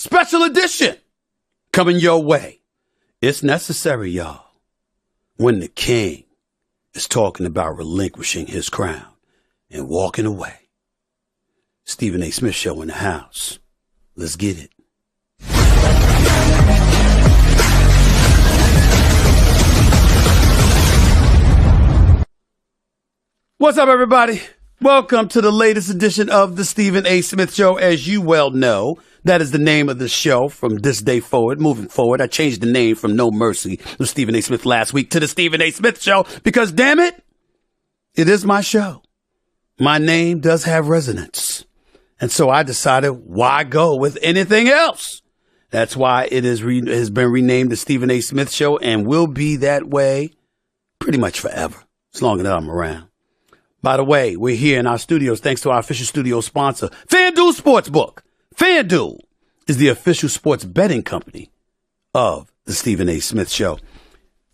Special edition coming your way. It's necessary, y'all, when the king is talking about relinquishing his crown and walking away. Stephen A. Smith Show in the house. Let's get it. What's up, everybody? Welcome to the latest edition of the Stephen A. Smith Show. As you well know, that is the name of the show from this day forward. Moving forward, I changed the name from No Mercy with Stephen A. Smith last week to the Stephen A. Smith Show because, damn it, it is my show. My name does have resonance. And so I decided, why go with anything else? That's why it has been renamed the Stephen A. Smith Show and will be that way pretty much forever, as long as I'm around. By the way, we're here in our studios thanks to our official studio sponsor, FanDuel Sportsbook. FanDuel is the official sports betting company of the Stephen A. Smith Show.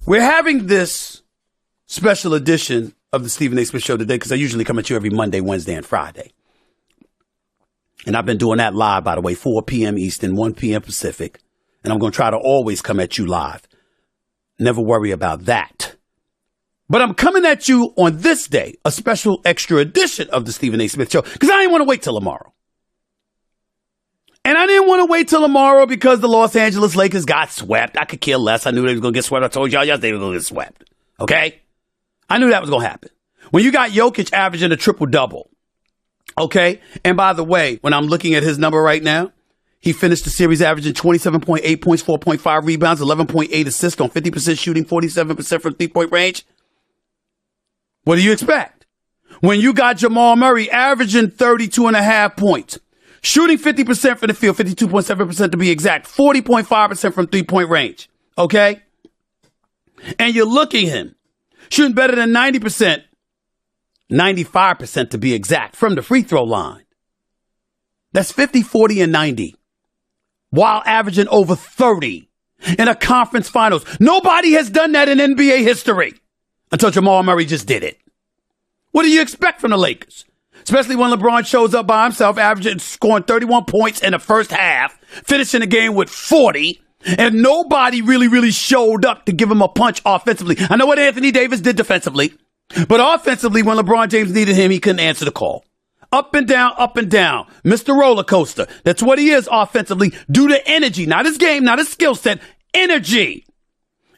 We're having this special edition of the Stephen A. Smith Show today because I usually come at you every Monday, Wednesday, and Friday. And I've been doing that live, by the way, 4 p.m. Eastern, 1 p.m. Pacific. And I'm going to try to always come at you live. Never worry about that. But I'm coming at you on this day, a special extra edition of the Stephen A. Smith Show, because I didn't want to wait till tomorrow. And I didn't want to wait till tomorrow because the Los Angeles Lakers got swept. I could care less. I knew they was going to get swept. I told y'all yesterday they were going to get swept. Okay? I knew that was going to happen. When you got Jokic averaging a triple-double, okay? And by the way, when I'm looking at his number right now, he finished the series averaging 27.8 points, 4.5 rebounds, 11.8 assists on 50% shooting, 47% from three-point range. What do you expect? When you got Jamal Murray averaging 32.5 points, shooting 50% from the field, 52.7% to be exact, 40.5% from three-point range, okay? And you're looking at him shooting better than 90%, 95% to be exact, from the free throw line. That's 50, 40, and 90, while averaging over 30 in a conference finals. Nobody has done that in NBA history until Jamal Murray just did it. What do you expect from the Lakers? Especially when LeBron shows up by himself, averaging, scoring 31 points in the first half, finishing the game with 40, and nobody really showed up to give him a punch offensively. I know what Anthony Davis did defensively, but offensively, when LeBron James needed him, he couldn't answer the call. Up and down, up and down. Mr. Roller Coaster. That's what he is offensively due to energy. Not his game, not his skill set. Energy.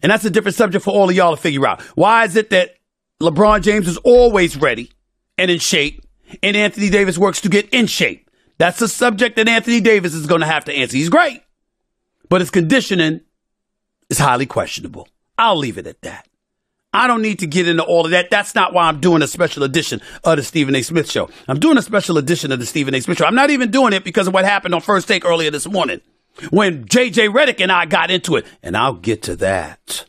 And that's a different subject for all of y'all to figure out. Why is it that LeBron James is always ready and in shape, and Anthony Davis works to get in shape? That's a subject that Anthony Davis is going to have to answer. He's great, but his conditioning is highly questionable. I'll leave it at that. I don't need to get into all of that. That's not why I'm doing a special edition of the Stephen A. Smith Show. I'm doing a special edition of the Stephen A. Smith Show. I'm not even doing it because of what happened on First Take earlier this morning when J.J. Redick and I got into it. And I'll get to that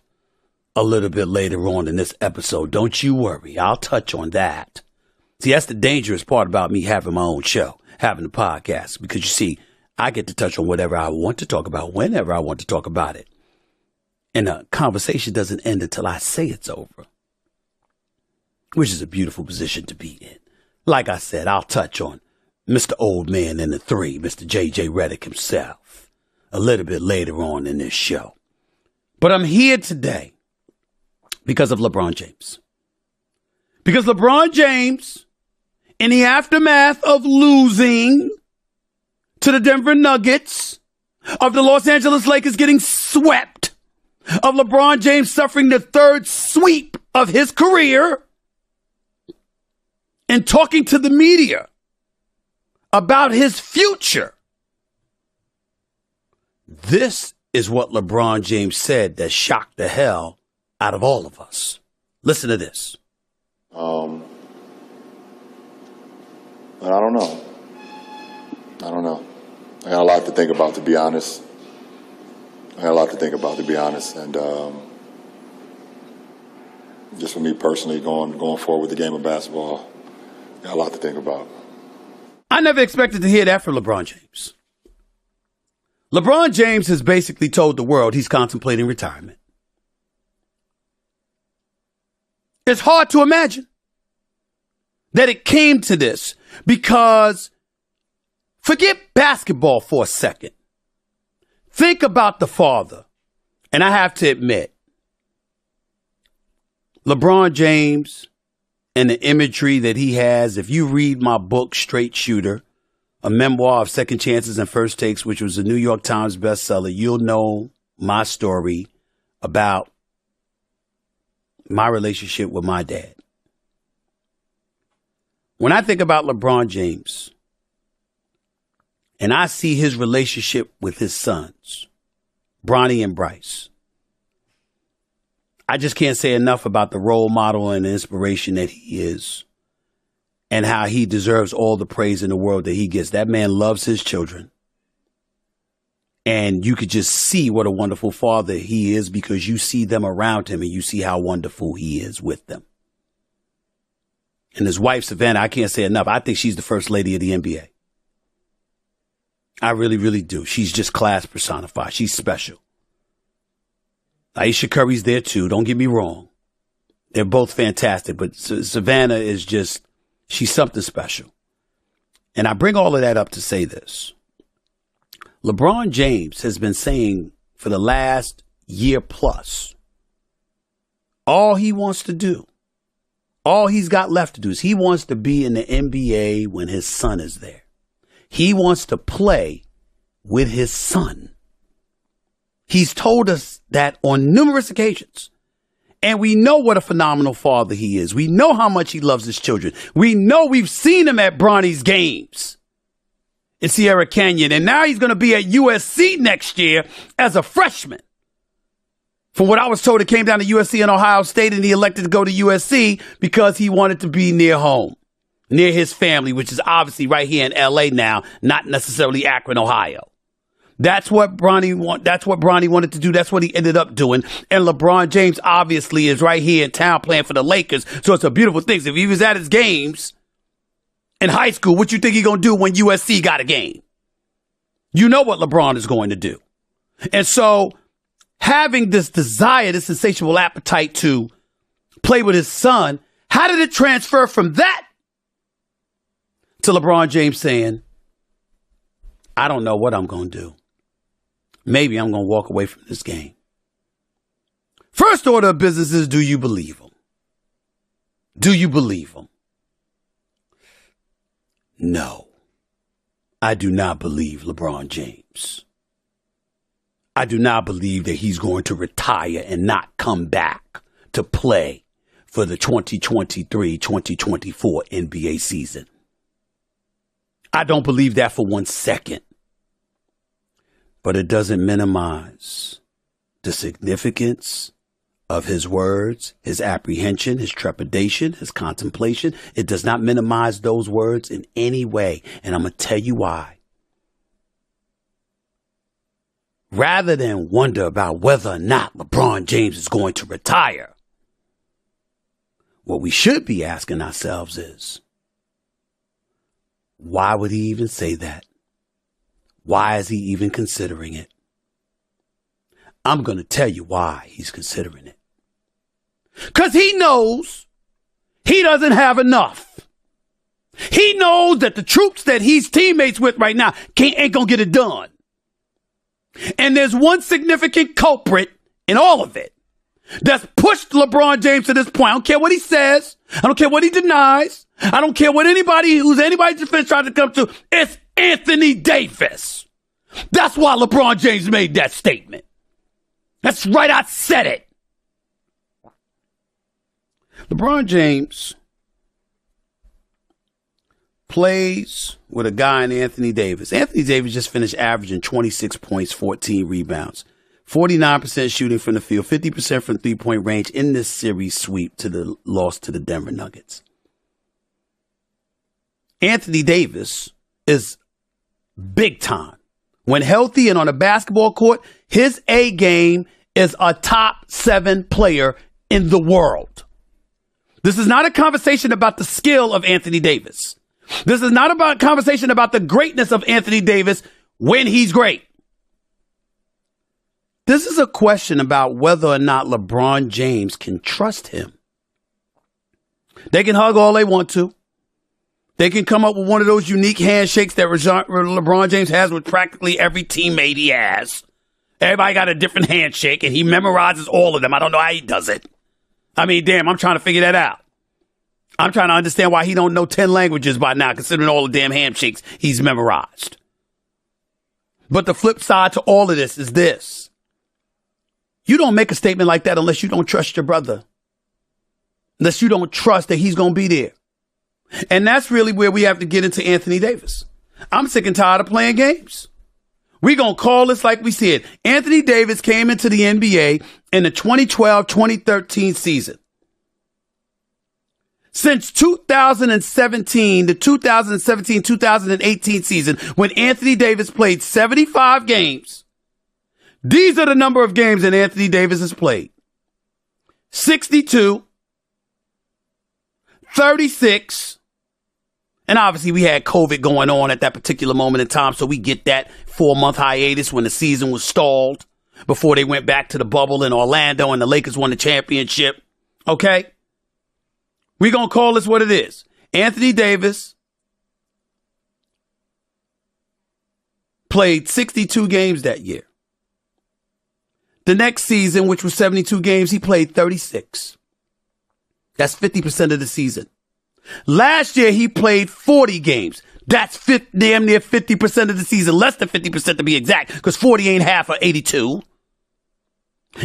a little bit later on in this episode. Don't you worry. I'll touch on that. See, that's the dangerous part about me having my own show, having a podcast, because you see, I get to touch on whatever I want to talk about, whenever I want to talk about it. And the conversation doesn't end until I say it's over, which is a beautiful position to be in. Like I said, I'll touch on Mr. Old Man in the Three, Mr. J.J. Redick himself, a little bit later on in this show. But I'm here today because of LeBron James. Because LeBron James, in the aftermath of losing to the Denver Nuggets, of the Los Angeles Lakers getting swept, of LeBron James suffering the third sweep of his career, and talking to the media about his future. This is what LeBron James said that shocked the hell out of all of us. Listen to this. But I don't know. I got a lot to think about, to be honest. And just for me personally, going forward with the game of basketball, got a lot to think about. I never expected to hear that from LeBron James. LeBron James has basically told the world he's contemplating retirement. It's hard to imagine that it came to this, because forget basketball for a second. Think about the father. And I have to admit, LeBron James and the imagery that he has, if you read my book, Straight Shooter, a memoir of second chances and first takes, which was a New York Times bestseller, you'll know my story about my relationship with my dad. When I think about LeBron James and I see his relationship with his sons, Bronny and Bryce, I just can't say enough about the role model and the inspiration that he is and how he deserves all the praise in the world that he gets. That man loves his children. And you could just see what a wonderful father he is because you see them around him and you see how wonderful he is with them. And his wife, Savannah, I can't say enough. I think she's the first lady of the NBA. I really, really do. She's just class personified. She's special. Aisha Curry's there too. Don't get me wrong. They're both fantastic. But Savannah is just, she's something special. And I bring all of that up to say this. LeBron James has been saying for the last year plus, all he wants to do, all he's got left to do is he wants to be in the NBA when his son is there. He wants to play with his son. He's told us that on numerous occasions. And we know what a phenomenal father he is. We know how much he loves his children. We know we've seen him at Bronny's games in Sierra Canyon. And now he's going to be at USC next year as a freshman. From what I was told, it came down to USC and Ohio State, and he elected to go to USC because he wanted to be near home, near his family, which is obviously right here in LA now, not necessarily Akron, Ohio. That's what Bronny wanted to do. That's what he ended up doing. And LeBron James obviously is right here in town playing for the Lakers. So it's a beautiful thing. So if he was at his games in high school, what you think he going to do when USC got a game? You know what LeBron is going to do. And so having this desire, this insatiable appetite to play with his son, how did it transfer from that to LeBron James saying, I don't know what I'm going to do. Maybe I'm going to walk away from this game. First order of business is, do you believe him? Do you believe him? No, I do not believe LeBron James. I do not believe that he's going to retire and not come back to play for the 2023-2024 NBA season. I don't believe that for 1 second. But it doesn't minimize the significance of his words, his apprehension, his trepidation, his contemplation. It does not minimize those words in any way. And I'm going to tell you why. Rather than wonder about whether or not LeBron James is going to retire, what we should be asking ourselves is, why would he even say that? Why is he even considering it? I'm going to tell you why he's considering it. Because he knows he doesn't have enough. He knows that the troops that he's teammates with right now ain't going to get it done. And there's one significant culprit in all of it that's pushed LeBron James to this point. I don't care what he says. I don't care what he denies. I don't care what anybody's defense tries to come to. It's Anthony Davis. That's why LeBron James made that statement. That's right. I said it. LeBron James plays with a guy in Anthony Davis. Anthony Davis just finished averaging 26 points, 14 rebounds, 49% shooting from the field, 50% from three-point range in this series sweep to the loss to the Denver Nuggets. Anthony Davis is big time. When healthy and on a basketball court, his A game is a top 7 player in the world. This is not a conversation about the skill of Anthony Davis. This is not about a conversation about the greatness of Anthony Davis when he's great. This is a question about whether or not LeBron James can trust him. They can hug all they want to. They can come up with one of those unique handshakes that LeBron James has with practically every teammate he has. Everybody got a different handshake, and he memorizes all of them. I don't know how he does it. I mean, damn, I'm trying to figure that out. I'm trying to understand why he don't know 10 languages by now, considering all the damn handshakes he's memorized. But the flip side to all of this is this. You don't make a statement like that unless you don't trust your brother. Unless you don't trust that he's going to be there. And that's really where we have to get into Anthony Davis. I'm sick and tired of playing games. We're going to call this like we said. Anthony Davis came into the NBA in the 2012-2013 season. Since 2017, the 2017-2018 season, when Anthony Davis played 75 games, these are the number of games that Anthony Davis has played. 62, 36, and obviously we had COVID going on at that particular moment in time, so we get that 4-month hiatus when the season was stalled before they went back to the bubble in Orlando and the Lakers won the championship. Okay? We're going to call this what it is. Anthony Davis played 62 games that year. The next season, which was 72 games, he played 36. That's 50% of the season. Last year, he played 40 games. That's damn near 50% of the season, less than 50% to be exact, because 40 ain't half of 82.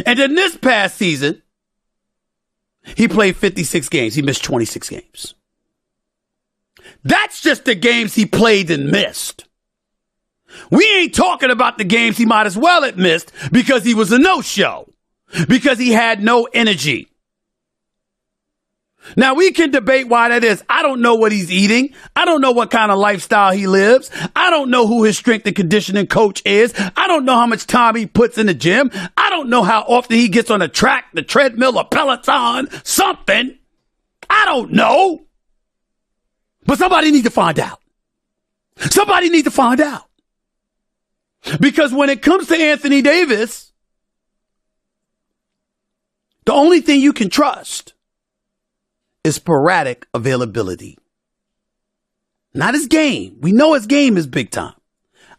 And then this past season, he played 56 games. He missed 26 games. That's just the games he played and missed. We ain't talking about the games he might as well have missed because he was a no-show, because he had no energy. Now, we can debate why that is. I don't know what he's eating. I don't know what kind of lifestyle he lives. I don't know who his strength and conditioning coach is. I don't know how much time he puts in the gym. I don't know how often he gets on the track, the treadmill, or Peloton, something. I don't know. But somebody needs to find out. Somebody needs to find out. Because when it comes to Anthony Davis, the only thing you can trust is sporadic availability. Not his game. We know his game is big time.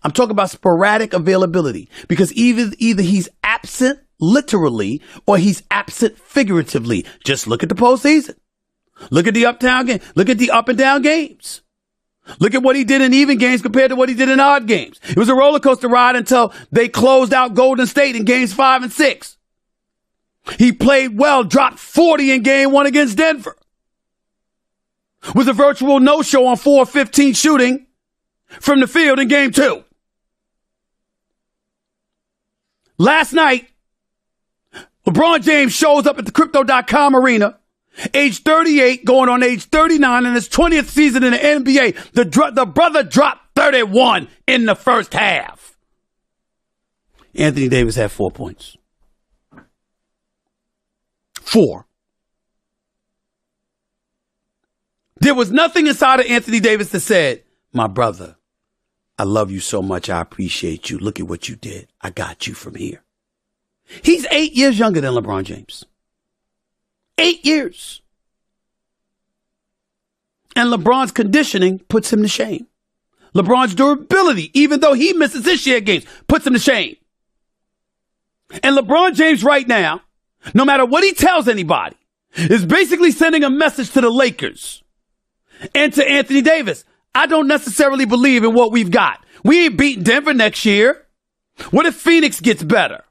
I'm talking about sporadic availability because either he's absent literally or he's absent figuratively. Just look at the postseason. Look at the uptown game. Look at the up and down games. Look at what he did in even games compared to what he did in odd games. It was a roller coaster ride until they closed out Golden State in games 5 and 6. He played well, dropped 40 in game 1 against Denver. Was a virtual no-show on 4 of 15 shooting from the field in game 2. Last night, LeBron James shows up at the Crypto.com arena, age 38, going on age 39 in his 20th season in the NBA. The brother dropped 31 in the first half. Anthony Davis had 4 points. 4. There was nothing inside of Anthony Davis that said, my brother, I love you so much. I appreciate you. Look at what you did. I got you from here. He's 8 years younger than LeBron James. 8 years. And LeBron's conditioning puts him to shame. LeBron's durability, even though he misses his share games, puts him to shame. And LeBron James right now, no matter what he tells anybody, is basically sending a message to the Lakers and to Anthony Davis. I don't necessarily believe in what we've got. We ain't beating Denver next year. What if Phoenix gets better?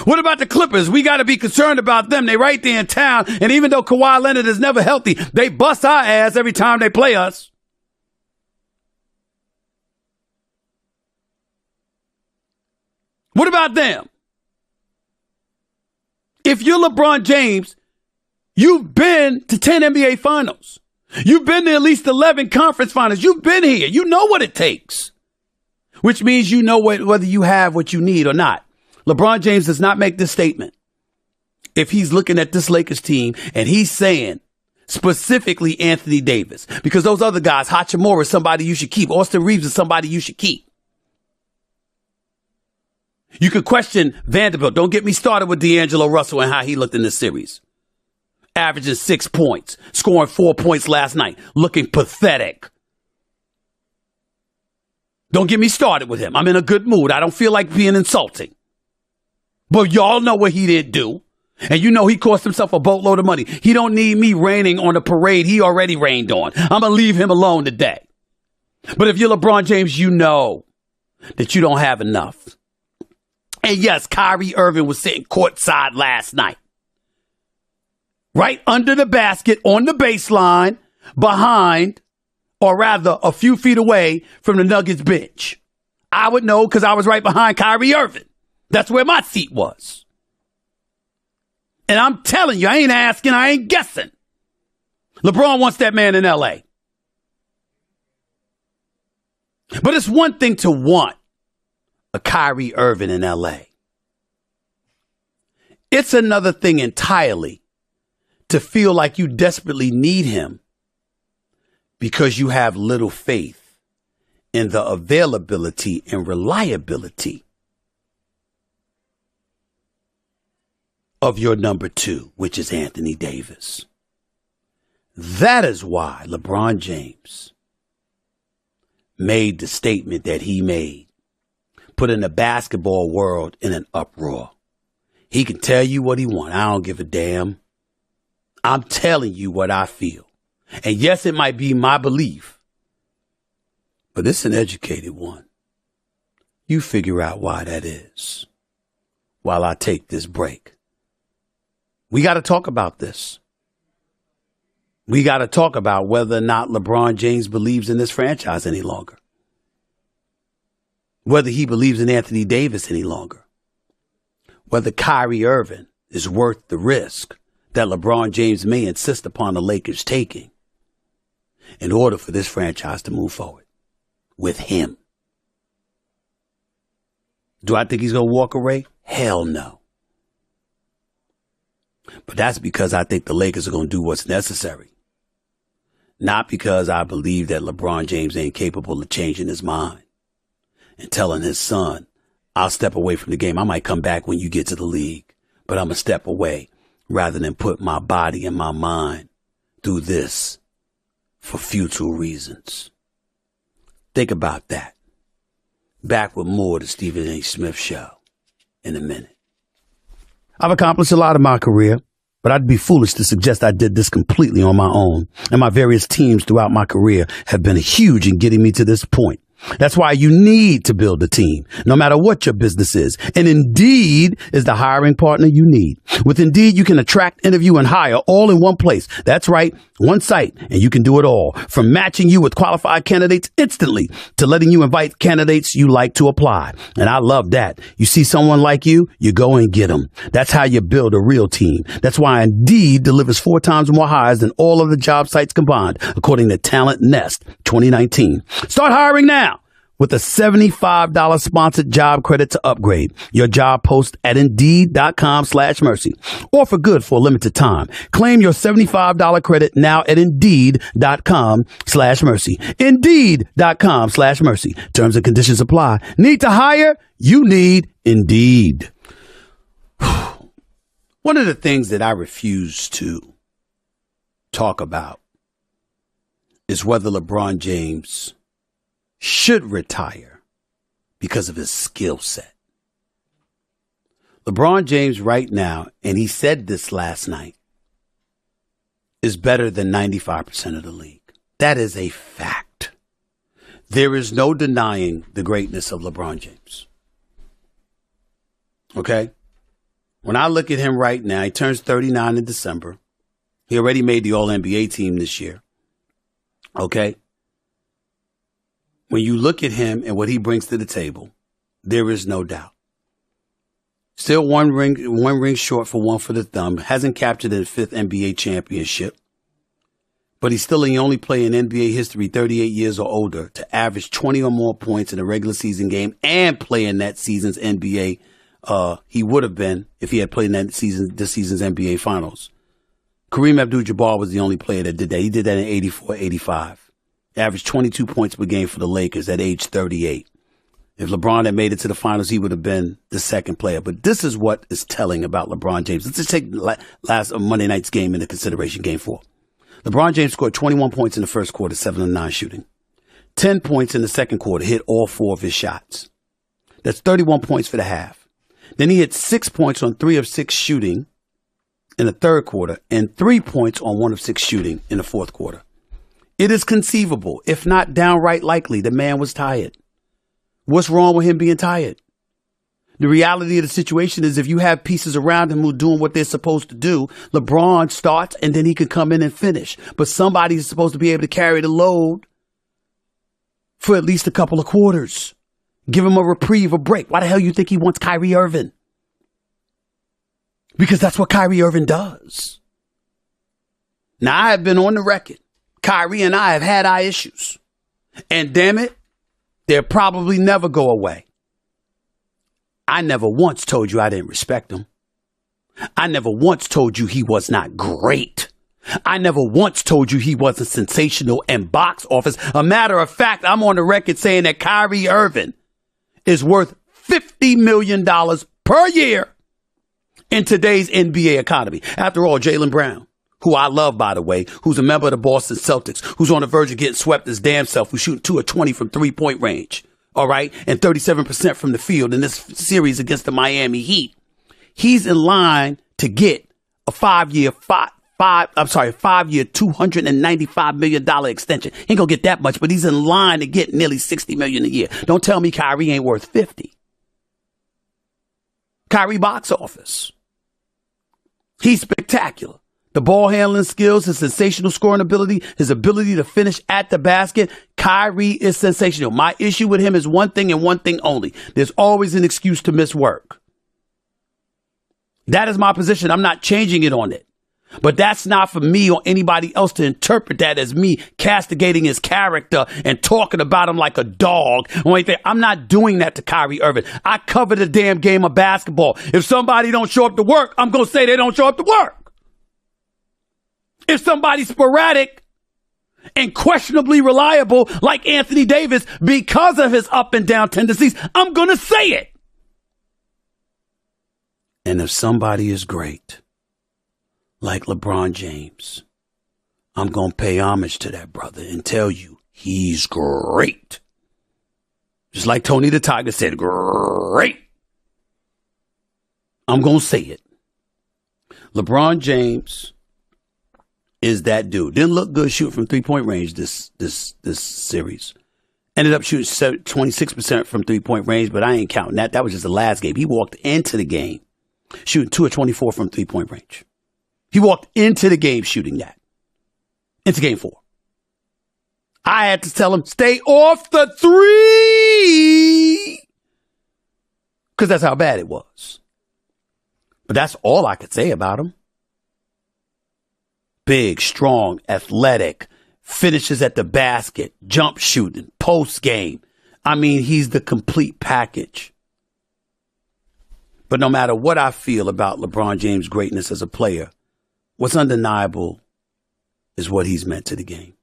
What about the Clippers? We got to be concerned about them. They right there in town. And even though Kawhi Leonard is never healthy, they bust our ass every time they play us. What about them? If you're LeBron James, you've been to 10 NBA finals. You've been to at least 11 conference finals. You've been here. You know what it takes, which means you know whether you have what you need or not. LeBron James does not make this statement if he's looking at this Lakers team and he's saying specifically Anthony Davis, because those other guys, Hachimura is somebody you should keep. Austin Reeves is somebody you should keep. You could question Vanderbilt. Don't get me started with D'Angelo Russell and how he looked in this series. Averaging 6 points, scoring 4 points last night, looking pathetic. Don't get me started with him. I'm in a good mood. I don't feel like being insulting. But y'all know what he did do. And you know he cost himself a boatload of money. He don't need me raining on the parade he already rained on. I'm going to leave him alone today. But if you're LeBron James, you know that you don't have enough. And yes, Kyrie Irving was sitting courtside last night. Right under the basket on the baseline, behind, or rather a few feet away from the Nuggets bench. I would know because I was right behind Kyrie Irving. That's where my seat was. And I'm telling you, I ain't asking, I ain't guessing. LeBron wants that man in LA. But it's one thing to want a Kyrie Irving in LA. It's another thing entirely to feel like you desperately need him because you have little faith in the availability and reliability of your number 2, which is Anthony Davis. That is why LeBron James made the statement that he made, putting the basketball world in an uproar. He can tell you what he wants. I don't give a damn. I'm telling you what I feel. And yes, it might be my belief, but it's an educated one. You figure out why that is while I take this break. We got to talk about this. We got to talk about whether or not LeBron James believes in this franchise any longer. Whether he believes in Anthony Davis any longer. Whether Kyrie Irving is worth the risk that LeBron James may insist upon the Lakers taking in order for this franchise to move forward with him. Do I think he's going to walk away? Hell no. But that's because I think the Lakers are going to do what's necessary. Not because I believe that LeBron James ain't capable of changing his mind and telling his son, I'll step away from the game. I might come back when you get to the league, but I'm going to step away rather than put my body and my mind through this for futile reasons. Think about that. Back with more of the Stephen A. Smith Show in a minute. I've accomplished a lot in my career, but I'd be foolish to suggest I did this completely on my own. And my various teams throughout my career have been huge in getting me to this point. That's why you need to build a team, no matter what your business is. And Indeed is the hiring partner you need. With Indeed, you can attract, interview, and hire all in one place. That's right, one site, and you can do it all. From matching you with qualified candidates instantly to letting you invite candidates you like to apply. And I love that. You see someone like you go and get them. That's how you build a real team. That's why Indeed delivers 4 times more hires than all of the job sites combined, according to Talent Nest 2019. Start hiring now with a $75 sponsored job credit to upgrade your job post at Indeed.com/mercy. Offer good for a limited time. Claim your $75 credit now at Indeed.com/mercy. Indeed.com/mercy. Terms and conditions apply. Need to hire? You need Indeed. One of the things that I refuse to talk about is whether LeBron James should retire because of his skill set. LeBron James right now, and he said this last night, is better than 95% of the league. That is a fact. There is no denying the greatness of LeBron James. Okay? When I look at him right now, he turns 39 in December. He already made the All-NBA team this year. Okay? When you look at him and what he brings to the table, there is no doubt. Still one ring short for one for the thumb. Hasn't captured a 5th NBA championship. But he's still the only player in NBA history 38 years or older to average 20 or more points in a regular season game and play in that season's NBA. He would have been if he had played in this season's NBA Finals. Kareem Abdul-Jabbar was the only player that did that. He did that in 84-85. Averaged 22 points per game for the Lakers at age 38. If LeBron had made it to the finals, he would have been the second player. But this is what is telling about LeBron James. Let's just take last Monday night's game into consideration, Game 4. LeBron James scored 21 points in the first quarter, 7 of 9 shooting. 10 points in the second quarter, hit all 4 of his shots. That's 31 points for the half. Then he hit 6 points on 3 of 6 shooting in the third quarter and 3 points on 1 of 6 shooting in the fourth quarter. It is conceivable, if not downright likely, the man was tired. What's wrong with him being tired? The reality of the situation is if you have pieces around him who are doing what they're supposed to do, LeBron starts and then he can come in and finish. But somebody is supposed to be able to carry the load for at least a couple of quarters. Give him a reprieve, a break. Why the hell you think he wants Kyrie Irving? Because that's what Kyrie Irving does. Now, I have been on the record. Kyrie and I have had our issues. And damn it, they'll probably never go away. I never once told you I didn't respect him. I never once told you he was not great. I never once told you he wasn't sensational and box office. A matter of fact, I'm on the record saying that Kyrie Irving is worth $50 million per year in today's NBA economy. After all, Jaylen Brown, who I love, by the way, who's a member of the Boston Celtics, who's on the verge of getting swept his damn self, who's shooting 2 of 20 from three-point range, all right, and 37% from the field in this series against the Miami Heat. He's in line to get a five-year, $295 million extension. He ain't gonna get that much, but he's in line to get nearly $60 million a year. Don't tell me Kyrie ain't worth 50. Kyrie box office. He's spectacular. The ball handling skills, his sensational scoring ability, his ability to finish at the basket. Kyrie is sensational. My issue with him is one thing and one thing only. There's always an excuse to miss work. That is my position. I'm not changing it on it. But that's not for me or anybody else to interpret that as me castigating his character and talking about him like a dog or anything. I'm not doing that to Kyrie Irving. I cover the damn game of basketball. If somebody don't show up to work, I'm going to say they don't show up to work. If somebody's sporadic and questionably reliable like Anthony Davis because of his up and down tendencies, I'm going to say it. And if somebody is great, like LeBron James, I'm going to pay homage to that brother and tell you he's great. Just like Tony the Tiger said, great. I'm going to say it. LeBron James is that dude. Didn't look good shooting from 3-point range this series. Ended up shooting 26% from 3-point range, but I ain't counting that. That was just the last game. He walked into the game shooting 2 of 24 from 3-point range. He walked into the game shooting that. Into game 4. I had to tell him, stay off the 3! Because that's how bad it was. But that's all I could say about him. Big, strong, athletic, finishes at the basket, jump shooting, post game. I mean, he's the complete package. But no matter what I feel about LeBron James' greatness as a player, what's undeniable is what he's meant to the game.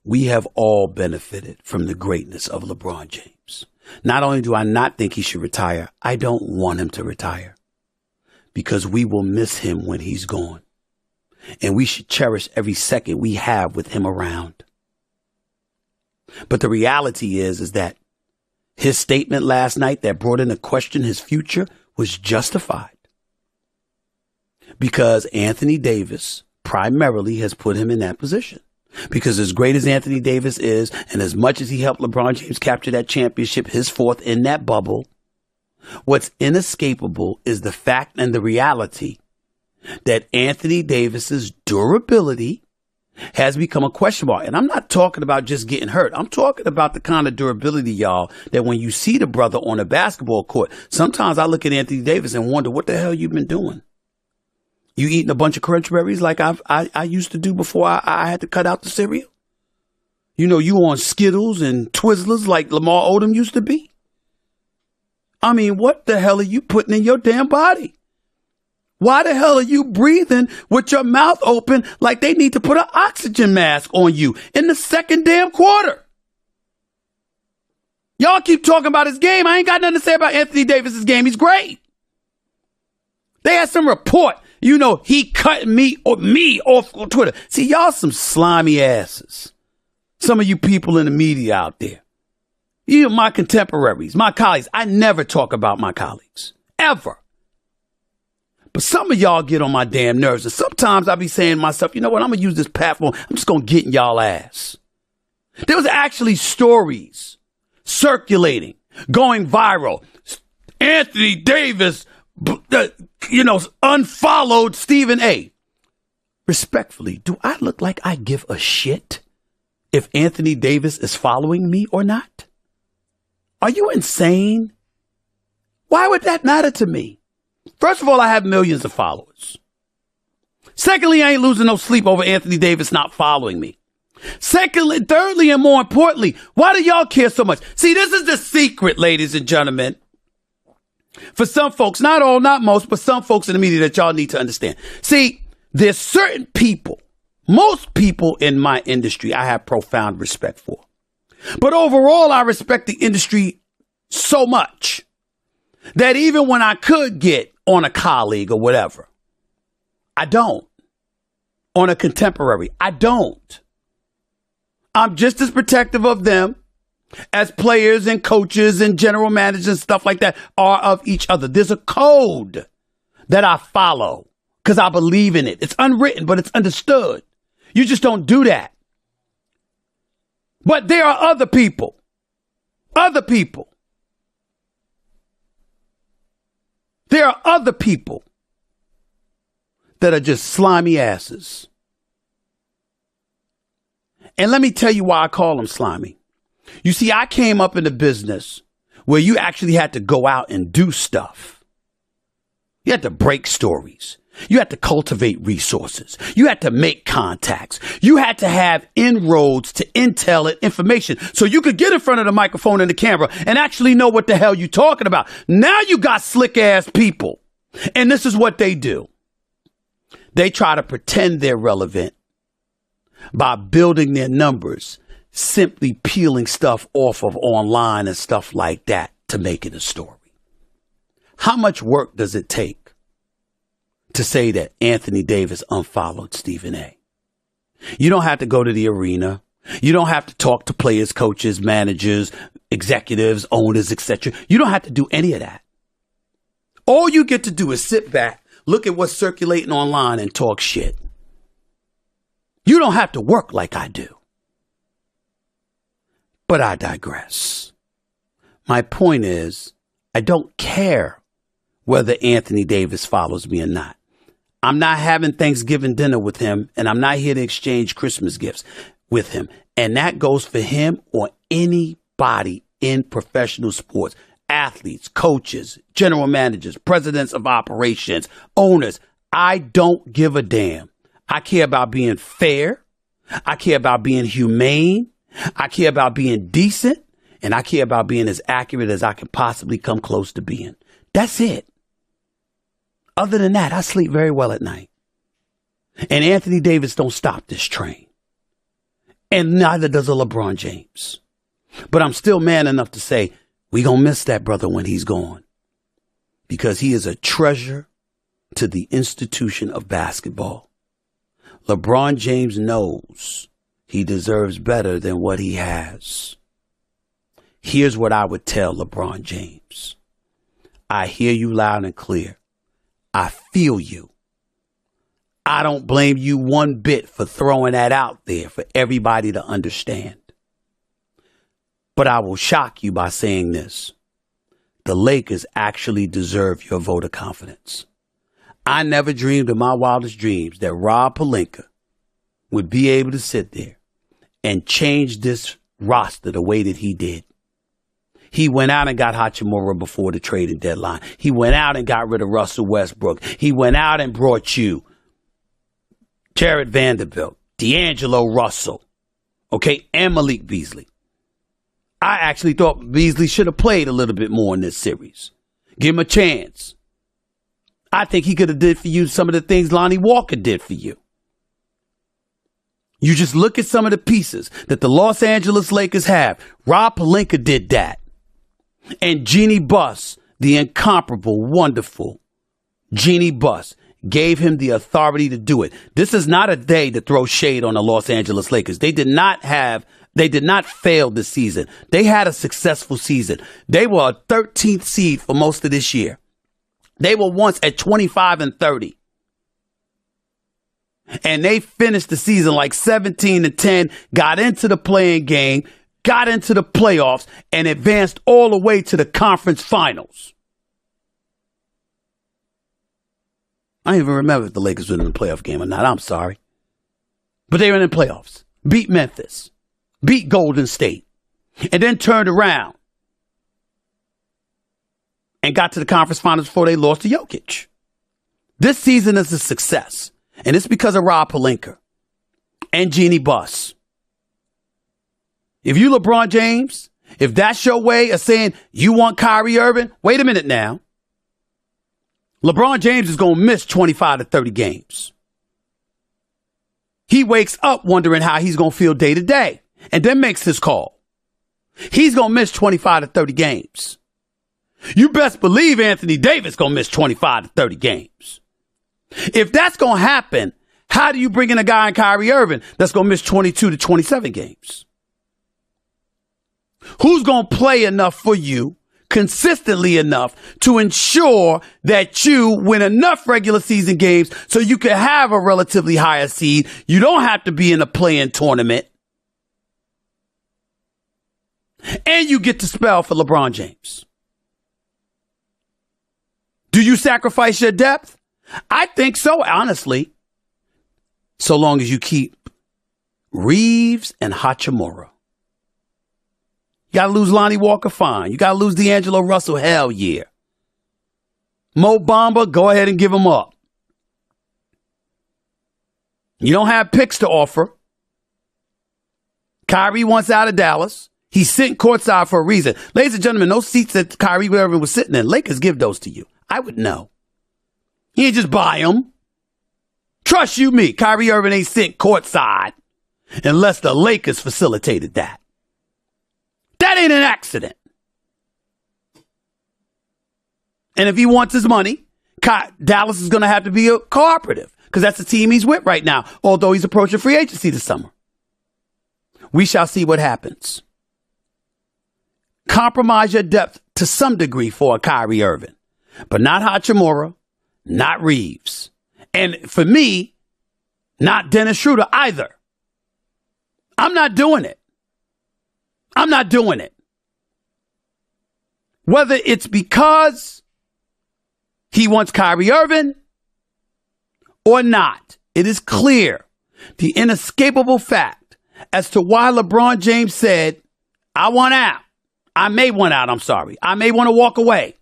We have all benefited from the greatness of LeBron James. Not only do I not think he should retire, I don't want him to retire because we will miss him when he's gone. And we should cherish every second we have with him around. But the reality is that his statement last night that brought into question his future was justified. Because Anthony Davis primarily has put him in that position. Because as great as Anthony Davis is, and as much as he helped LeBron James capture that championship, his fourth in that bubble, what's inescapable is the fact and the reality that Anthony Davis's durability has become a question mark. And I'm not talking about just getting hurt. I'm talking about the kind of durability, y'all, that when you see the brother on a basketball court, sometimes I look at Anthony Davis and wonder what the hell you've been doing. You eating a bunch of crunch berries like I used to do before I had to cut out the cereal? You know, you on Skittles and Twizzlers like Lamar Odom used to be? I mean, what the hell are you putting in your damn body? Why the hell are you breathing with your mouth open like they need to put an oxygen mask on you in the second damn quarter? Y'all keep talking about his game. I ain't got nothing to say about Anthony Davis's game. He's great. They had some report, you know, he cut me off on Twitter. See, y'all some slimy asses. Some of you people in the media out there. You, my contemporaries, my colleagues. I never talk about my colleagues. Ever. But some of y'all get on my damn nerves. And sometimes I be saying to myself, you know what? I'm going to use this platform. I'm just going to get in y'all ass. There was actually stories circulating, going viral. Anthony Davis, unfollowed Stephen A. Respectfully, do I look like I give a shit if Anthony Davis is following me or not? Are you insane? Why would that matter to me? First of all, I have millions of followers. Secondly, I ain't losing no sleep over Anthony Davis not following me. Thirdly, and more importantly, why do y'all care so much? See, this is the secret, ladies and gentlemen. For some folks, not all, not most, but some folks in the media that y'all need to understand. See, there's certain people, most people in my industry I have profound respect for. But overall, I respect the industry so much that even when I could get on a colleague or whatever, I don't. On a contemporary, I don't. I'm just as protective of them as players and coaches and general managers and stuff like that are of each other. There's a code that I follow because I believe in it. It's unwritten, but it's understood. You just don't do that. But there are other people. There are other people that are just slimy asses. And let me tell you why I call them slimy. You see, I came up in a business where you actually had to go out and do stuff. You had to break stories. You had to cultivate resources. You had to make contacts. You had to have inroads to intel and information so you could get in front of the microphone and the camera and actually know what the hell you're talking about. Now you got slick ass people. And this is what they do. They try to pretend they're relevant by building their numbers, simply peeling stuff off of online and stuff like that to make it a story. How much work does it take to say that Anthony Davis unfollowed Stephen A? You don't have to go to the arena. You don't have to talk to players, coaches, managers, executives, owners, etc. You don't have to do any of that. All you get to do is sit back, look at what's circulating online and talk shit. You don't have to work like I do. But I digress. My point is, I don't care whether Anthony Davis follows me or not. I'm not having Thanksgiving dinner with him, and I'm not here to exchange Christmas gifts with him. And that goes for him or anybody in professional sports. Athletes, coaches, general managers, presidents of operations, owners. I don't give a damn. I care about being fair. I care about being humane. I care about being decent. And I care about being as accurate as I can possibly come close to being. That's it. Other than that, I sleep very well at night. And Anthony Davis don't stop this train. And neither does a LeBron James. But I'm still man enough to say, we gonna miss that brother when he's gone. Because he is a treasure to the institution of basketball. LeBron James knows he deserves better than what he has. Here's what I would tell LeBron James. I hear you loud and clear. I feel you. I don't blame you one bit for throwing that out there for everybody to understand. But I will shock you by saying this. The Lakers actually deserve your vote of confidence. I never dreamed in my wildest dreams that Rob Pelinka would be able to sit there and change this roster the way that he did. He went out and got Hachimura before the trading deadline. He went out and got rid of Russell Westbrook. He went out and brought you Jared Vanderbilt, D'Angelo Russell, and Malik Beasley. I actually thought Beasley should have played a little bit more in this series. Give him a chance. I think he could have did for you some of the things Lonnie Walker did for you. You just look at some of the pieces that the Los Angeles Lakers have. Rob Pelinka did that. And Jeannie Buss, the incomparable, wonderful Jeannie Buss, gave him the authority to do it. This is not a day to throw shade on the Los Angeles Lakers. They did not fail this season. They had a successful season. They were a 13th seed for most of this year. They were once at 25-30. And they finished the season like 17-10, got into the playing game, got into the playoffs, and advanced all the way to the conference finals. I don't even remember if the Lakers were in the playoff game or not. I'm sorry. But they were in the playoffs. Beat Memphis. Beat Golden State. And then turned around and got to the conference finals before they lost to Jokic. This season is a success. And it's because of Rob Pelinka and Jeannie Buss. If you LeBron James, if that's your way of saying you want Kyrie Irving, wait a minute now. LeBron James is going to miss 25 to 30 games. He wakes up wondering how he's going to feel day to day and then makes his call. He's going to miss 25 to 30 games. You best believe Anthony Davis going to miss 25 to 30 games. If that's going to happen, how do you bring in a guy in Kyrie Irving that's going to miss 22 to 27 games? Who's going to play enough for you, consistently enough, to ensure that you win enough regular season games so you can have a relatively higher seed? You don't have to be in a play-in tournament. And you get to spell for LeBron James. Do you sacrifice your depth? I think so, honestly. So long as you keep Reeves and Hachimura. You got to lose Lonnie Walker, fine. You got to lose D'Angelo Russell, hell yeah. Mo Bamba, go ahead and give him up. You don't have picks to offer. Kyrie wants out of Dallas. He's sitting courtside for a reason. Ladies and gentlemen, those seats that Kyrie Irving was sitting in, Lakers give those to you. I would know. He ain't just buy them. Trust you me, Kyrie Irving ain't sitting courtside unless the Lakers facilitated that. That ain't an accident. And if he wants his money, Dallas is going to have to be a cooperative because that's the team he's with right now, although he's approaching free agency this summer. We shall see what happens. Compromise your depth to some degree for a Kyrie Irving, but not Hachimura, not Reeves. And for me, not Dennis Schroeder either. I'm not doing it. I'm not doing it. Whether it's because he wants Kyrie Irving or not, it is clear, the inescapable fact as to why LeBron James said, I want out. I may want out, I'm sorry. I may want to walk away.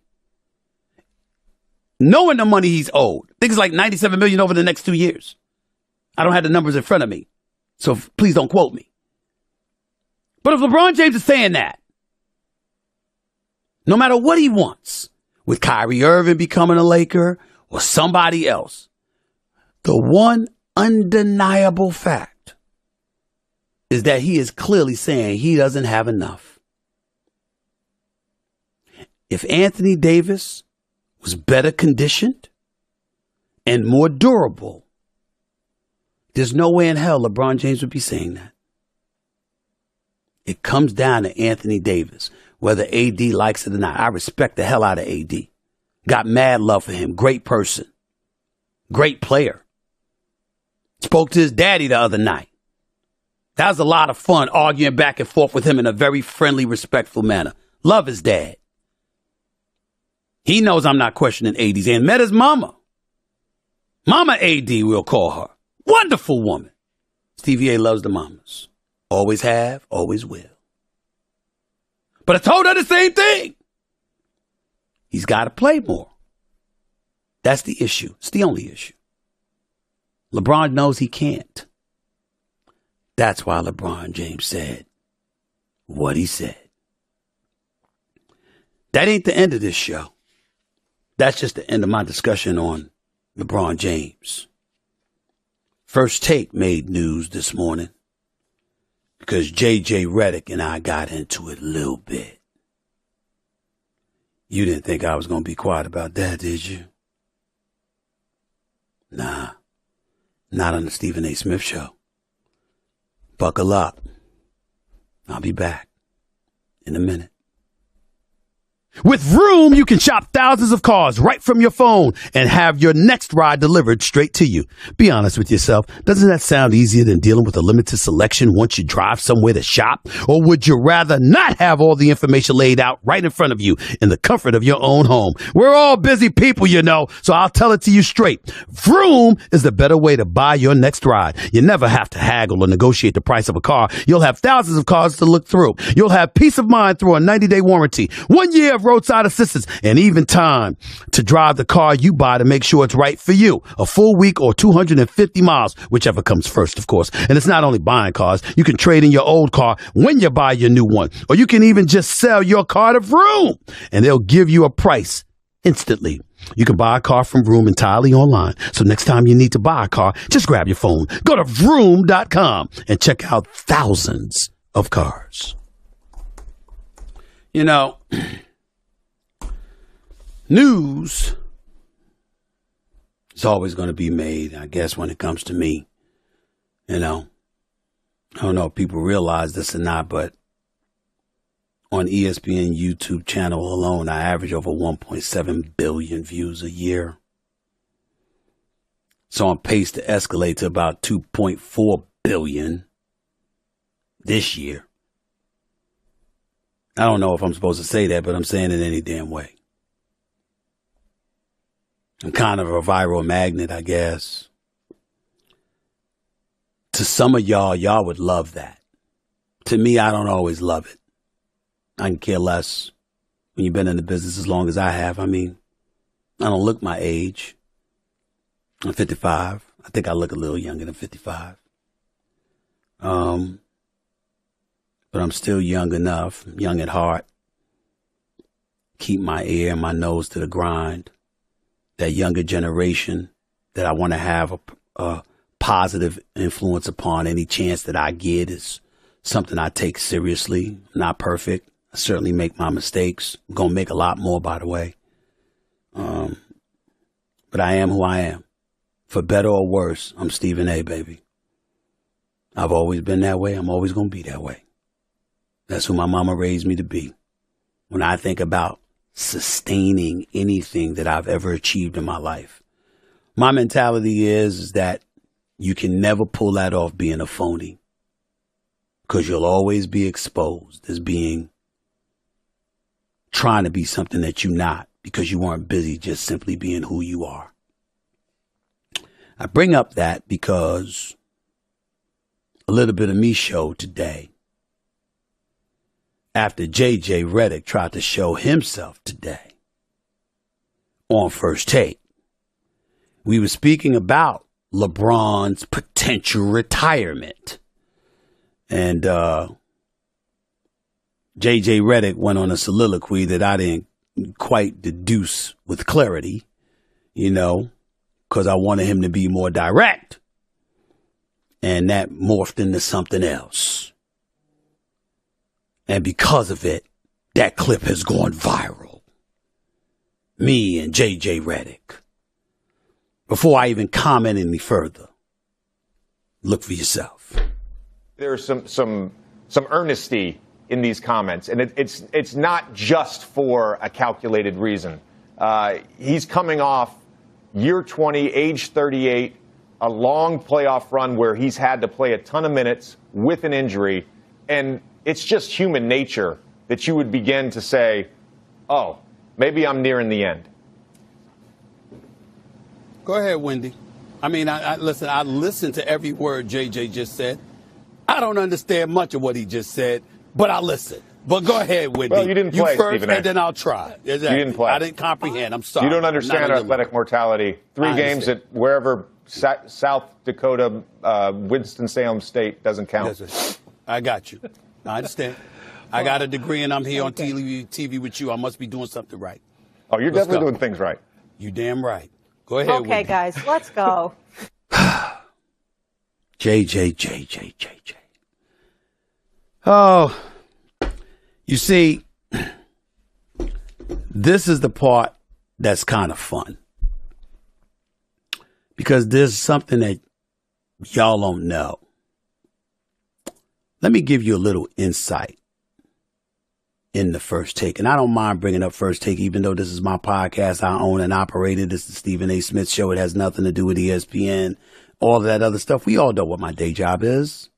Knowing the money he's owed. I think it's like $97 million over the next 2 years. I don't have the numbers in front of me, so please don't quote me. But if LeBron James is saying that, no matter what he wants, with Kyrie Irving becoming a Laker or somebody else, the one undeniable fact is that he is clearly saying he doesn't have enough. If Anthony Davis was better conditioned and more durable, there's no way in hell LeBron James would be saying that. It comes down to Anthony Davis, whether AD likes it or not. I respect the hell out of AD. Got mad love for him. Great person. Great player. Spoke to his daddy the other night. That was a lot of fun arguing back and forth with him in a very friendly, respectful manner. Love his dad. He knows I'm not questioning AD's and met his mama. Mama AD, we'll call her. Wonderful woman. Stevie A loves the mamas. Always have, always will. But I told her the same thing. He's got to play more. That's the issue. It's the only issue. LeBron knows he can't. That's why LeBron James said what he said. That ain't the end of this show. That's just the end of my discussion on LeBron James. First Take made news this morning because J.J. Redick and I got into it a little bit. You didn't think I was going to be quiet about that, did you? Nah, not on the Stephen A. Smith Show. Buckle up. I'll be back in a minute. With Vroom, you can shop thousands of cars right from your phone and have your next ride delivered straight to you. Be honest with yourself. Doesn't that sound easier than dealing with a limited selection once you drive somewhere to shop? Or would you rather not have all the information laid out right in front of you in the comfort of your own home? We're all busy people, you know, so I'll tell it to you straight. Vroom is the better way to buy your next ride. You never have to haggle or negotiate the price of a car. You'll have thousands of cars to look through. You'll have peace of mind through a 90-day warranty, 1 year of roadside assistance, and even time to drive the car you buy to make sure it's right for you. A full week or 250 miles, whichever comes first, of course. And it's not only buying cars. You can trade in your old car when you buy your new one. Or you can even just sell your car to Vroom, and they'll give you a price instantly. You can buy a car from Vroom entirely online. So next time you need to buy a car, just grab your phone, go to Vroom.com, and check out thousands of cars. You know, news is always going to be made, I guess, when it comes to me. You know, I don't know if people realize this or not, but on ESPN YouTube channel alone, I average over 1.7 billion views a year. So I'm paced to escalate to about 2.4 billion this year. I don't know if I'm supposed to say that, but I'm saying it any damn way. I'm kind of a viral magnet, I guess. To some of y'all would love that. To me, I don't always love it. I can care less when you've been in the business as long as I have. I mean, I don't look my age. I'm 55. I think I look a little younger than 55. But I'm still young enough, young at heart. Keep my ear and my nose to the grind. That younger generation that I want to have a positive influence upon any chance that I get is something I take seriously. Not perfect. I certainly make my mistakes. I'm going to make a lot more, by the way. But I am who I am. For better or worse, I'm Stephen A., baby. I've always been that way. I'm always going to be that way. That's who my mama raised me to be. When I think about sustaining anything that I've ever achieved in my life, My mentality is that you can never pull that off being a phony, because you'll always be exposed as trying to be something that you're not, because you weren't busy just simply being who you are. I bring up that because a little bit of me showed today after J.J. Redick tried to show himself today on First Take. We were speaking about LeBron's potential retirement. And J.J. Redick went on a soliloquy that I didn't quite deduce with clarity, because I wanted him to be more direct. And that morphed into something else. And because of it, that clip has gone viral. Me and J.J. Redick. Before I even comment any further, look for yourself. There's some earnesty in these comments, and it's not just for a calculated reason. He's coming off year 20, age 38, a long playoff run where he's had to play a ton of minutes with an injury, and it's just human nature that you would begin to say, oh, maybe I'm nearing the end. Go ahead, Wendy. I mean, I listened to every word JJ just said. I don't understand much of what he just said, but I listen. But go ahead, Wendy. Well, you didn't play, first, Stephen A. and then I'll try. Exactly. You didn't play. I didn't comprehend. I'm sorry. You don't understand athletic mortality. 3 games at wherever South Dakota, Winston-Salem State doesn't count. Yes, I got you. I understand. I got a degree, and I'm here on TV with you. I must be doing something right. Oh, you're definitely doing things right. You damn right. Go ahead, Okay, Wendy. guys, let's go. JJ. Oh, you see, this is the part that's kind of fun. Because there's something that y'all don't know. Let me give you a little insight in the First Take. And I don't mind bringing up First Take, even though this is my podcast. I own and operate it. This is the Stephen A. Smith Show. It has nothing to do with ESPN, all of that other stuff. We all know what my day job is.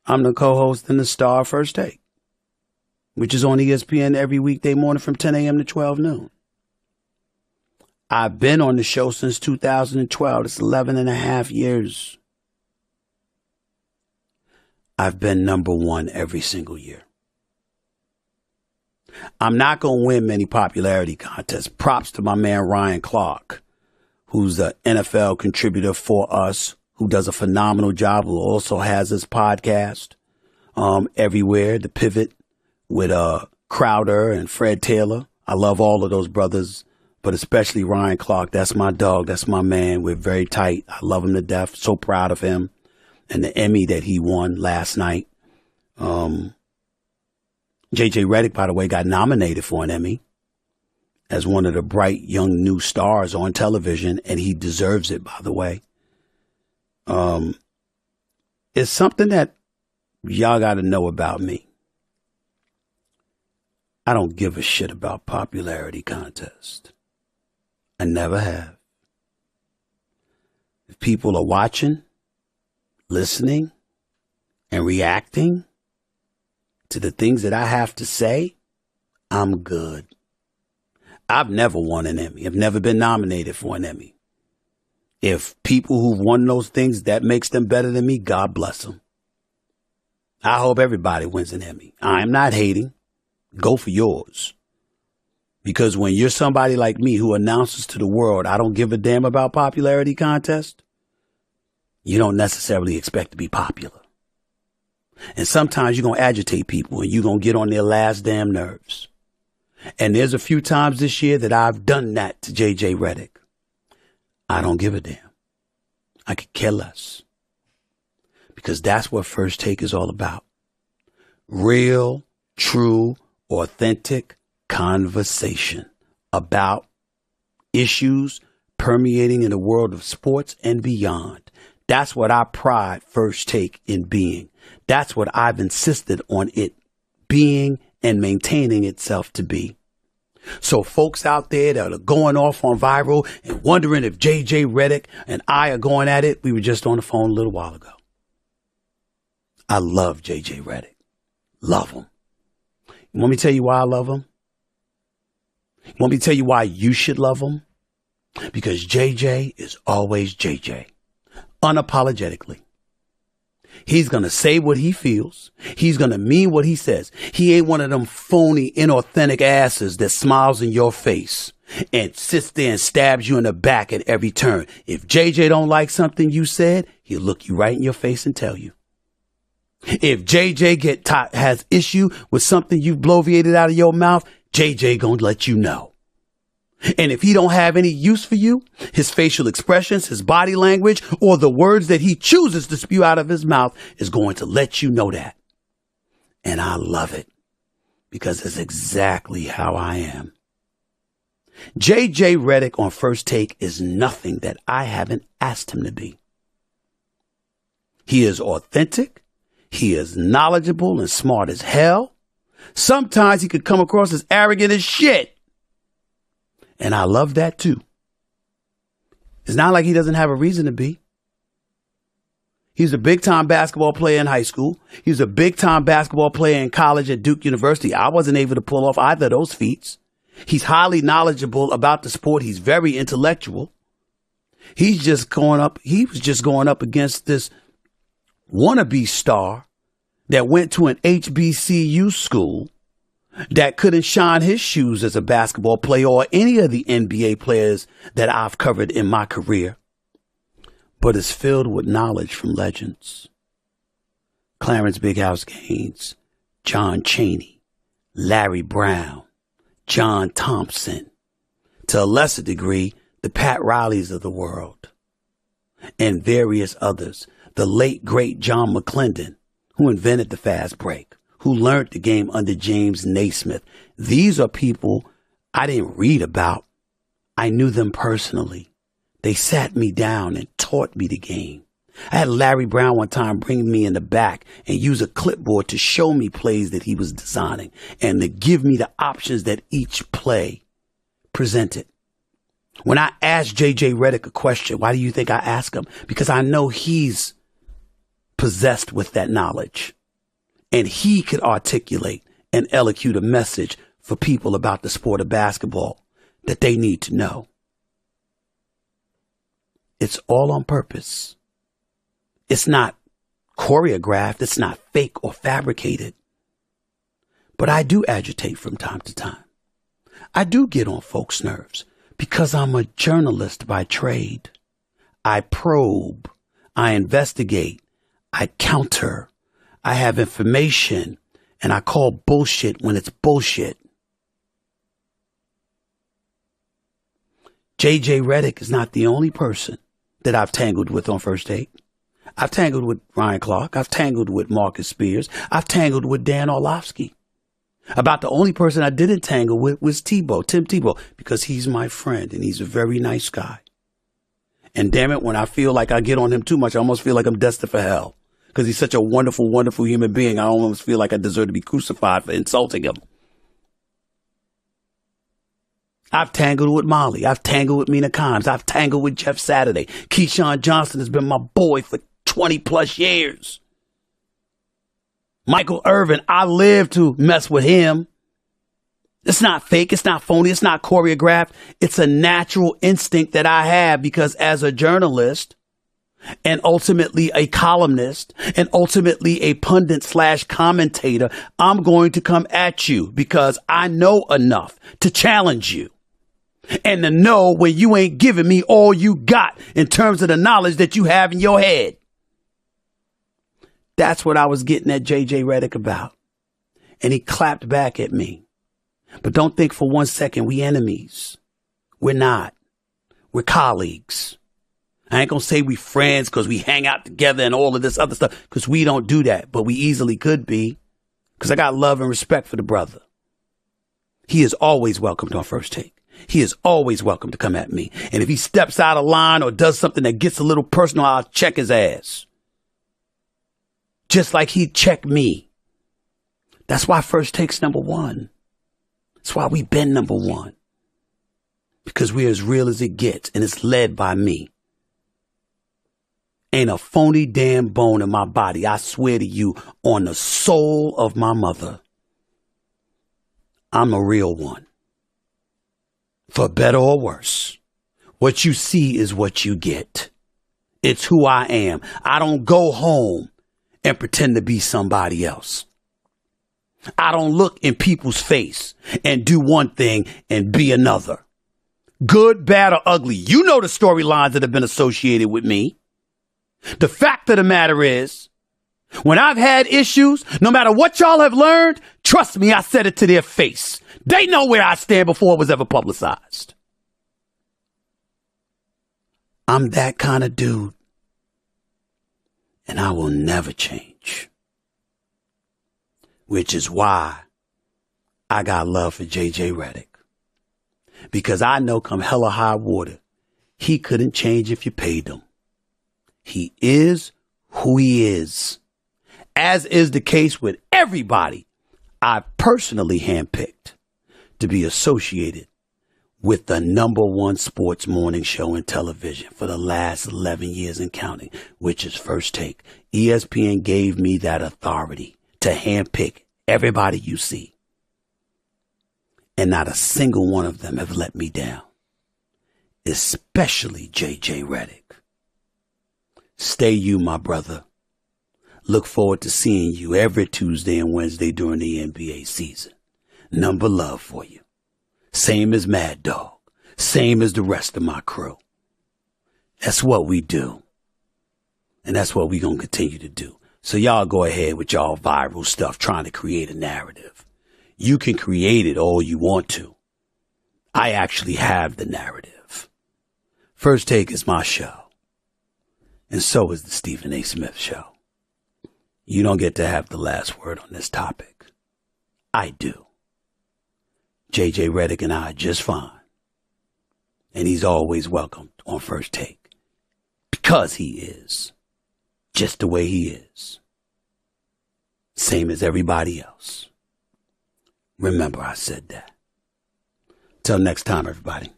I'm the co-host and the star of First Take, which is on ESPN every weekday morning from 10 a.m. to 12 noon. I've been on the show since 2012. It's 11 and a half years. I've been number one every single year. I'm not going to win many popularity contests. Props to my man Ryan Clark, who's the NFL contributor for us, who does a phenomenal job, who also has his podcast everywhere, The Pivot, with Crowder and Fred Taylor. I love all of those brothers, but especially Ryan Clark. That's my dog. That's my man. We're very tight. I love him to death. So proud of him and the Emmy that he won last night. J.J. Redick, by the way, got nominated for an Emmy as one of the bright young new stars on television, and he deserves it, by the way. It's something that y'all got to know about me. I don't give a shit about popularity contest. I never have. If people are watching, listening, and reacting to the things that I have to say, I'm good. I've never won an Emmy. I've never been nominated for an Emmy. If people who've won those things, that makes them better than me, God bless them. I hope everybody wins an Emmy. I'm not hating. Go for yours. Because when you're somebody like me who announces to the world, I don't give a damn about popularity contest, you don't necessarily expect to be popular. And sometimes you're going to agitate people and you're going to get on their last damn nerves. And there's a few times this year that I've done that to J.J. Redick. I don't give a damn. I could care less. Because that's what First Take is all about. Real, true, authentic conversation about issues permeating in the world of sports and beyond. That's what I pride First Take in being. That's what I've insisted on it being and maintaining itself to be. So folks out there that are going off on viral and wondering if JJ Redick and I are going at it, we were just on the phone a little while ago. I love JJ Redick. Love him. You want me to tell you why I love him? You want me to tell you why you should love him? Because JJ is always JJ. Unapologetically. He's going to say what he feels. He's going to mean what he says. He ain't one of them phony, inauthentic asses that smiles in your face and sits there and stabs you in the back at every turn. If JJ don't like something you said, he'll look you right in your face and tell you. If JJ has issue with something you bloviated out of your mouth, JJ gonna let you know. And if he don't have any use for you, his facial expressions, his body language, or the words that he chooses to spew out of his mouth is going to let you know that. And I love it because it's exactly how I am. JJ Redick on First Take is nothing that I haven't asked him to be. He is authentic. He is knowledgeable and smart as hell. Sometimes he could come across as arrogant as shit. And I love that too. It's not like he doesn't have a reason to be. He's a big-time basketball player in high school. He was a big-time basketball player in college at Duke University. I wasn't able to pull off either of those feats. He's highly knowledgeable about the sport. He's very intellectual. He was just going up against this wannabe star that went to an HBCU school that couldn't shine his shoes as a basketball player or any of the NBA players that I've covered in my career, but is filled with knowledge from legends. Clarence Big House Gaines, John Chaney, Larry Brown, John Thompson, to a lesser degree, the Pat Rileys of the world, and various others. The late, great John McClendon, who invented the fast break, who learned the game under James Naismith. These are people I didn't read about. I knew them personally. They sat me down and taught me the game. I had Larry Brown one time bring me in the back and use a clipboard to show me plays that he was designing and to give me the options that each play presented. When I asked JJ Redick a question, why do you think I ask him? Because I know he's possessed with that knowledge. And he could articulate and elocute a message for people about the sport of basketball that they need to know. It's all on purpose. It's not choreographed. It's not fake or fabricated. But I do agitate from time to time. I do get on folks' nerves because I'm a journalist by trade. I probe. I investigate. I counter. I have information, and I call bullshit when it's bullshit. JJ Redick is not the only person that I've tangled with on First Take. I've tangled with Ryan Clark. I've tangled with Marcus Spears. I've tangled with Dan Orlovsky. About the only person I didn't tangle with was Tim Tebow, because he's my friend, and he's a very nice guy. And damn it, when I feel like I get on him too much, I almost feel like I'm destined for hell. Because he's such a wonderful, wonderful human being, I almost feel like I deserve to be crucified for insulting him. I've tangled with Molly. I've tangled with Mina Kimes. I've tangled with Jeff Saturday. Keyshawn Johnson has been my boy for 20 plus years. Michael Irvin, I live to mess with him. It's not fake. It's not phony. It's not choreographed. It's a natural instinct that I have because as a journalist, and ultimately a columnist, and ultimately a pundit / commentator, I'm going to come at you because I know enough to challenge you and to know when you ain't giving me all you got in terms of the knowledge that you have in your head. That's what I was getting at JJ Redick about. And he clapped back at me. But don't think for 1 second we enemies. We're not. We're colleagues. I ain't gonna say we friends because we hang out together and all of this other stuff, because we don't do that, but we easily could be, because I got love and respect for the brother. He is always welcomed on First Take. He is always welcome to come at me. And if he steps out of line or does something that gets a little personal, I'll check his ass. Just like he'd check me. That's why First Take's number one. That's why we've been number one. Because we're as real as it gets, and it's led by me. Ain't a phony damn bone in my body, I swear to you, on the soul of my mother. I'm a real one. For better or worse, what you see is what you get. It's who I am. I don't go home and pretend to be somebody else. I don't look in people's face and do one thing and be another. Good, bad, or ugly. You know the storylines that have been associated with me. The fact of the matter is, when I've had issues, no matter what y'all have learned, trust me, I said it to their face. They know where I stand before it was ever publicized. I'm that kind of dude. And I will never change. Which is why I got love for J.J. Redick. Because I know come hell or high water, he couldn't change if you paid him. He is who he is. As is the case with everybody I personally handpicked to be associated with the number one sports morning show in television for the last 11 years and counting, which is First Take. ESPN gave me that authority to handpick everybody you see. And not a single one of them have let me down. Especially J.J. Redick. Stay you, my brother. Look forward to seeing you every Tuesday and Wednesday during the NBA season. Number love for you. Same as Mad Dog. Same as the rest of my crew. That's what we do. And that's what we're going to continue to do. So y'all go ahead with y'all viral stuff trying to create a narrative. You can create it all you want to. I actually have the narrative. First Take is my show. And so is the Stephen A. Smith Show. You don't get to have the last word on this topic. I do. J.J. Redick and I are just fine. And he's always welcome on First Take. Because he is. Just the way he is. Same as everybody else. Remember I said that. Till next time, everybody.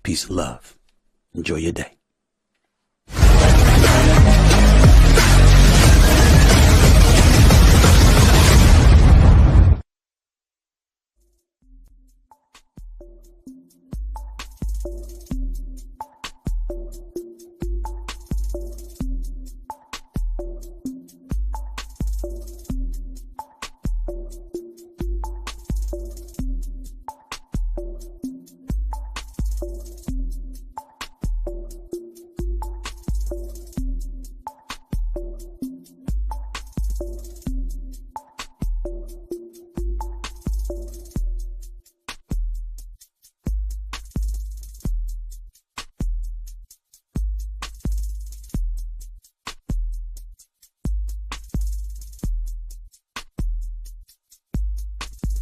Peace and love. Enjoy your day.